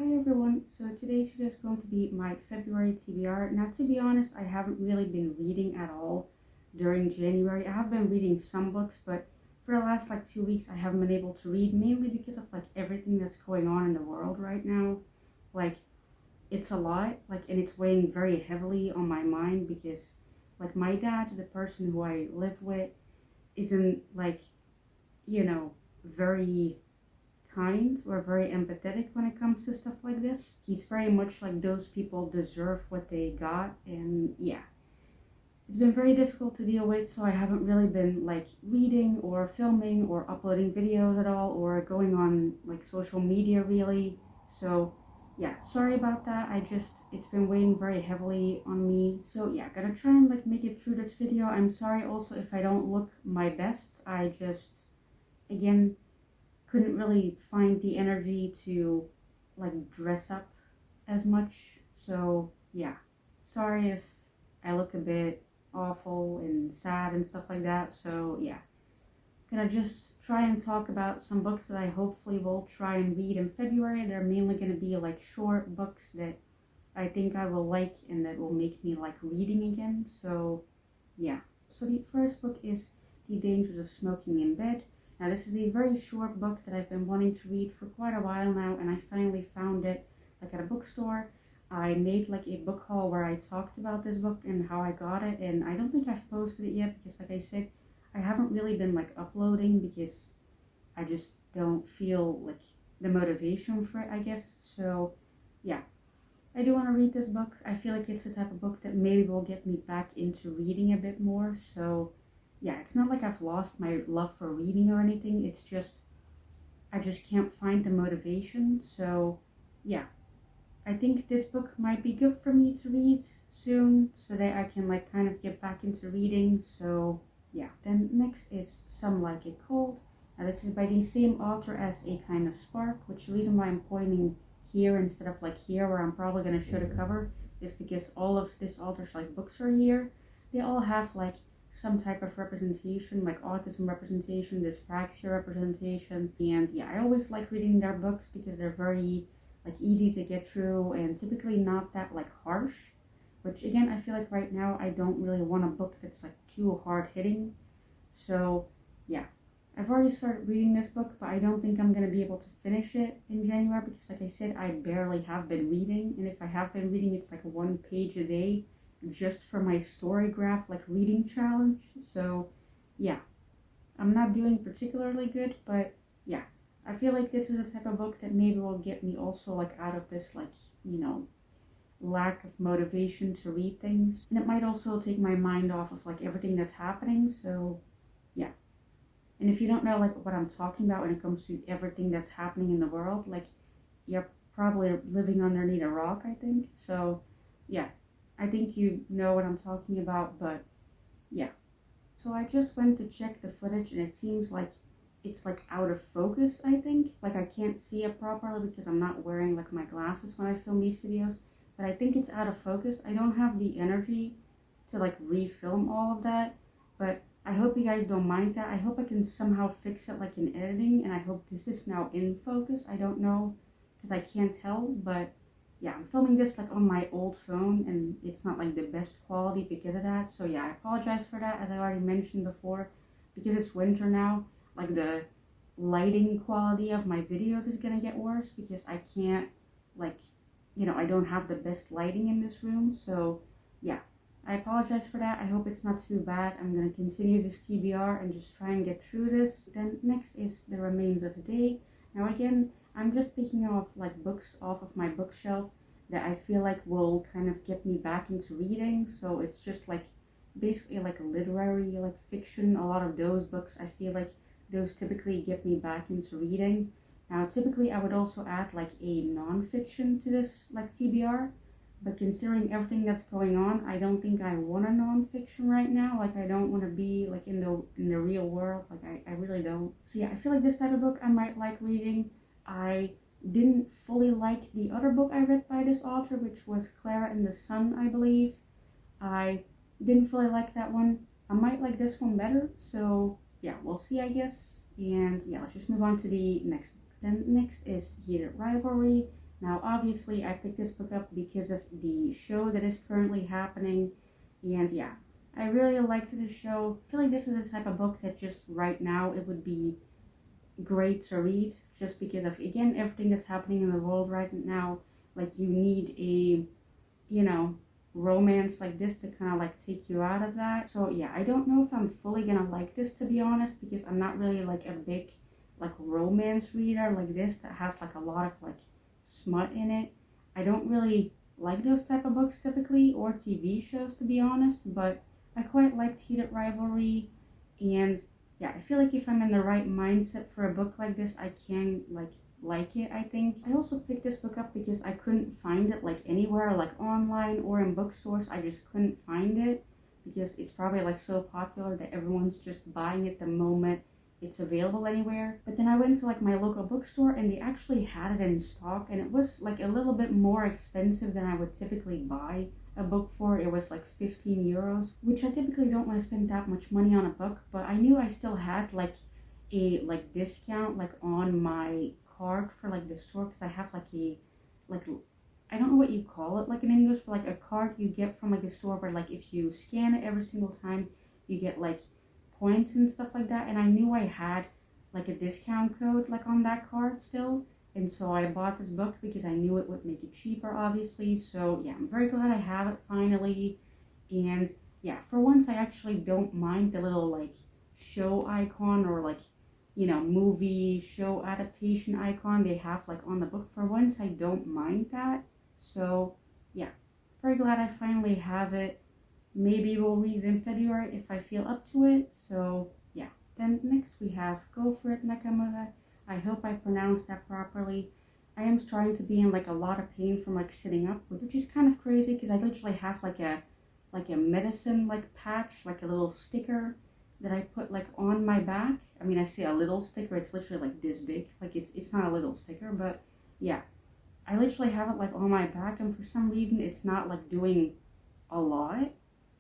Hi everyone, so today's video is going to be my February TBR. Now to be honest, I haven't really been reading at all during January. I have been reading some books, but for the last 2 weeks I haven't been able to read, mainly because of everything that's going on in the world right now. Like it's a lot, and it's weighing very heavily on my mind because my dad, the person who I live with, isn't very kind or very empathetic when it comes to stuff like this. He's very much like those people deserve what they got, and yeah, it's been very difficult to deal with, so I haven't really been reading or filming or uploading videos at all or going on social media really. So yeah, sorry about that. It's been weighing very heavily on me. So yeah, gonna try and make it through this video. I'm sorry also if I don't look my best. I just, again, couldn't really find the energy to dress up as much. So yeah, sorry if I look a bit awful and sad and stuff like that. So yeah, gonna just try and talk about some books that I hopefully will try and read in February. They're mainly gonna be short books that I think I will like and that will make me like reading again. So yeah, so the first book is The Dangers of Smoking in Bed. Now this is a very short book that I've been wanting to read for quite a while now, and I finally found it at a bookstore. I made a book haul where I talked about this book and how I got it, and I don't think I've posted it yet because like I said, I haven't really been uploading because I just don't feel the motivation for it, I guess. So yeah, I do want to read this book. I feel like it's the type of book that maybe will get me back into reading a bit more. So yeah, it's not like I've lost my love for reading or anything. It's just, I just can't find the motivation. So yeah, I think this book might be good for me to read soon so that I can kind of get back into reading. So yeah, then next is Some Like It Cold. Now this is by the same author as A Kind of Spark, which the reason why I'm pointing here instead of here where I'm probably going to show the cover is because all of this author's books are here. They all have some type of representation, autism representation, dyspraxia representation, and yeah, I always like reading their books because they're very easy to get through and typically not that harsh, which again I feel right now I don't really want a book that's too hard hitting. So yeah, I've already started reading this book, but I don't think I'm going to be able to finish it in January because like I said, I barely have been reading, and if I have been reading, it's one page a day just for my Storygraph reading challenge. So yeah, I'm not doing particularly good, but yeah, I feel this is a type of book that maybe will get me also out of this lack of motivation to read things, and it might also take my mind off of everything that's happening. So yeah, and if you don't know what I'm talking about when it comes to everything that's happening in the world, you're probably living underneath a rock, I think. So yeah, I think you know what I'm talking about, but yeah. So I just went to check the footage and it seems it's out of focus, I think. I can't see it properly because I'm not wearing my glasses when I film these videos, but I think it's out of focus. I don't have the energy to refilm all of that, but I hope you guys don't mind that. I hope I can somehow fix it in editing, and I hope this is now in focus. I don't know because I can't tell, but yeah, I'm filming this on my old phone and it's not the best quality because of that. So yeah, I apologize for that, as I already mentioned before. Because it's winter now, the lighting quality of my videos is gonna get worse because I can't I don't have the best lighting in this room. So yeah, I apologize for that. I hope it's not too bad. I'm gonna continue this TBR and just try and get through this. Then next is The Remains of the Day. Now again, I'm just picking off books off of my bookshelf that I feel will kind of get me back into reading. So it's just basically literary fiction. A lot of those books, I feel those typically get me back into reading. Now typically I would also add a non-fiction to this TBR, but considering everything that's going on, I don't think I want a non-fiction right now. I don't want to be in the real world. I really don't. So yeah, I feel this type of book I might like reading. I didn't fully like the other book I read by this author, which was Clara and the Sun, I believe. I didn't fully like that one. I might like this one better. So yeah, we'll see, I guess. And yeah, let's just move on to the next book. Then next is Heated Rivalry. Now, obviously, I picked this book up because of the show that is currently happening, and yeah, I really liked the show. I feel like this is a type of book that just right now it would be great to read, just because of, again, everything that's happening in the world right now. Like, you need a, you know, romance like this to kind of like take you out of that. So yeah, I don't know if I'm fully gonna like this, to be honest, because I'm not really like a big like romance reader like this that has like a lot of like smut in it. I don't really like those type of books typically, or TV shows, to be honest, but I quite liked Heated Rivalry. And yeah, I feel like if I'm in the right mindset for a book like this, I can like it, I think. I also picked this book up because I couldn't find it like anywhere, like online or in bookstores. I just couldn't find it because it's probably like so popular that everyone's just buying it the moment it's available anywhere. But then I went to like my local bookstore and they actually had it in stock, and it was like a little bit more expensive than I would typically buy a book for. It was like 15 euros, which I typically don't want to spend that much money on a book, but I knew I still had like a like discount like on my card for like the store, because I have like a like I don't know what you call it like in English, but like a card you get from like a store where like if you scan it every single time you get like points and stuff like that. And I knew I had like a discount code like on that card still, and so I bought this book because I knew it would make it cheaper, obviously. So yeah, I'm very glad I have it finally. And yeah, for once I actually don't mind the little like show icon, or like, you know, movie show adaptation icon they have like on the book. For once I don't mind that. So yeah, very glad I finally have it. Maybe we'll read it in February if I feel up to it. So yeah. Then next we have Go For It Nakamura. I hope I pronounced that properly. I am starting to be in like a lot of pain from like sitting up, which is kind of crazy because I literally have like a medicine like patch, like a little sticker that I put like on my back. I mean, I say a little sticker, it's literally like this big. Like it's not a little sticker, but yeah. I literally have it like on my back, and for some reason it's not like doing a lot,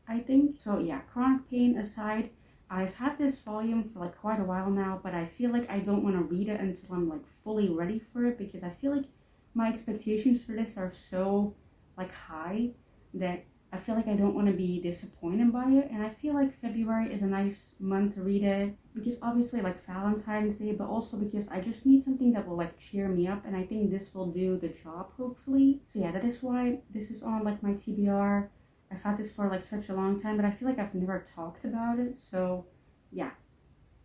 I think. So yeah, chronic pain aside, I've had this volume for like quite a while now, but I feel like I don't want to read it until I'm like fully ready for it, because I feel like my expectations for this are so like high that I feel like I don't want to be disappointed by it. And I feel like February is a nice month to read it because obviously like Valentine's Day, but also because I just need something that will like cheer me up, and I think this will do the job, hopefully. So yeah, that is why this is on like my TBR. I've had this for like such a long time, but I feel like I've never talked about it. So yeah,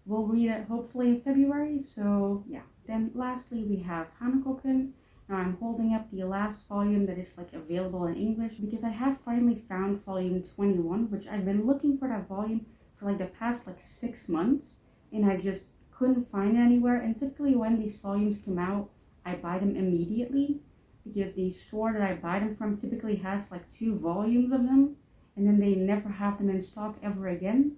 we'll read it hopefully in February. So yeah. Then lastly we have Hanako-kun. Now I'm holding up the last volume that is like available in English, because I have finally found volume 21, which I've been looking for that volume for like the past like 6 months, and I just couldn't find it anywhere. And typically when these volumes come out, I buy them immediately, because the store that I buy them from typically has like 2 volumes of them, and then they never have them in stock ever again.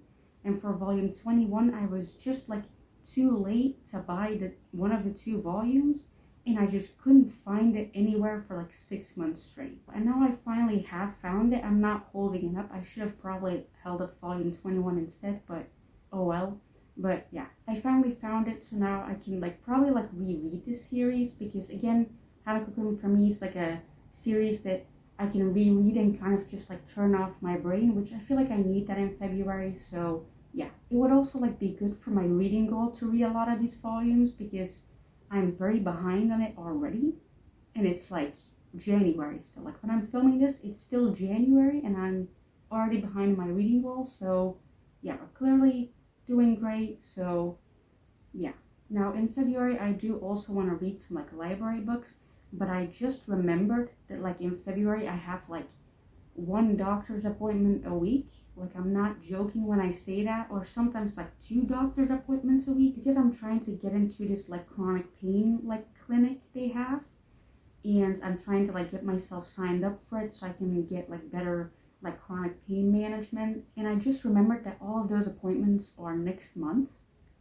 And for volume 21, I was just like too late to buy one of the 2 volumes, and I just couldn't find it anywhere for like 6 months straight. And now I finally have found it. I'm not holding it up. I should have probably held up volume 21 instead, but oh well. But yeah, I finally found it, so now I can like probably like reread this series, because again, Hanako-kun for me is like a series that I can reread and kind of just like turn off my brain, which I feel like I need that in February. So yeah, it would also like be good for my reading goal to read a lot of these volumes, because I'm very behind on it already, and it's like January. So like when I'm filming this, it's still January, and I'm already behind my reading goal. So yeah, we're clearly doing great. So yeah. Now in February, I do also want to read some like library books, but I just remembered that like in February, I have like 1 doctor's appointment a week. Like, I'm not joking when I say that. Or sometimes like 2 doctor's appointments a week, because I'm trying to get into this like chronic pain like clinic they have, and I'm trying to like get myself signed up for it so I can get like better like chronic pain management. And I just remembered that all of those appointments are next month,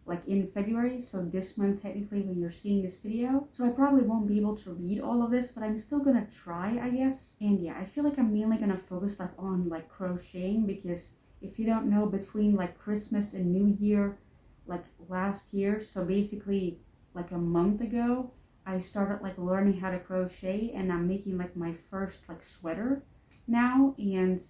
like in February, so this month technically when you're seeing this video. So I probably won't be able to read all of this, but I'm still gonna try, I guess. And yeah, I feel like I'm mainly gonna focus like on like crocheting, because if you don't know, between like Christmas and New Year, like last year, so basically like a month ago, I started like learning how to crochet, and I'm making like my first like sweater now. And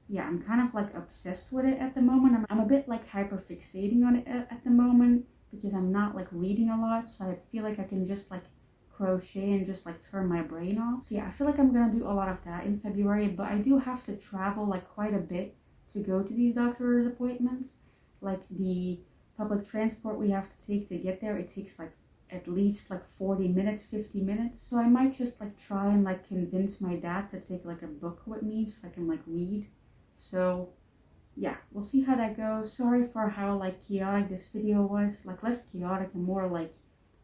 yeah, I'm kind of like obsessed with it at the moment. I'm a bit like hyper fixating on it at the moment because I'm not like reading a lot, so I feel like I can just like crochet and just like turn my brain off. So yeah, I feel like I'm gonna do a lot of that in February, but I do have to travel like quite a bit to go to these doctor's appointments. Like the public transport we have to take to get there, it takes like at least like 40 minutes, 50 minutes. So I might just like try and like convince my dad to take like a book with me so I can like read. So yeah, we'll see how that goes. Sorry for how like chaotic this video was. Like less chaotic and more like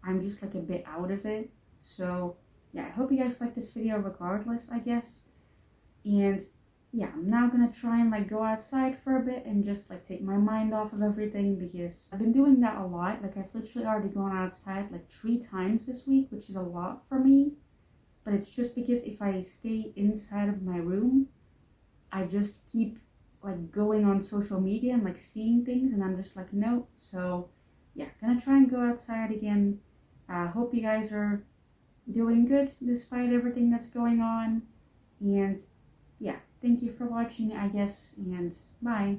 I'm just like a bit out of it. So yeah, I hope you guys like this video regardless, I guess. And yeah, I'm now gonna try and like go outside for a bit and just like take my mind off of everything because I've been doing that a lot. Like I've literally already gone outside like 3 times this week, which is a lot for me. But it's just because if I stay inside of my room, I just keep like going on social media and like seeing things, and I'm just like, no. So yeah, gonna try and go outside again. Hope you guys are doing good despite everything that's going on. And yeah, thank you for watching, I guess, and bye.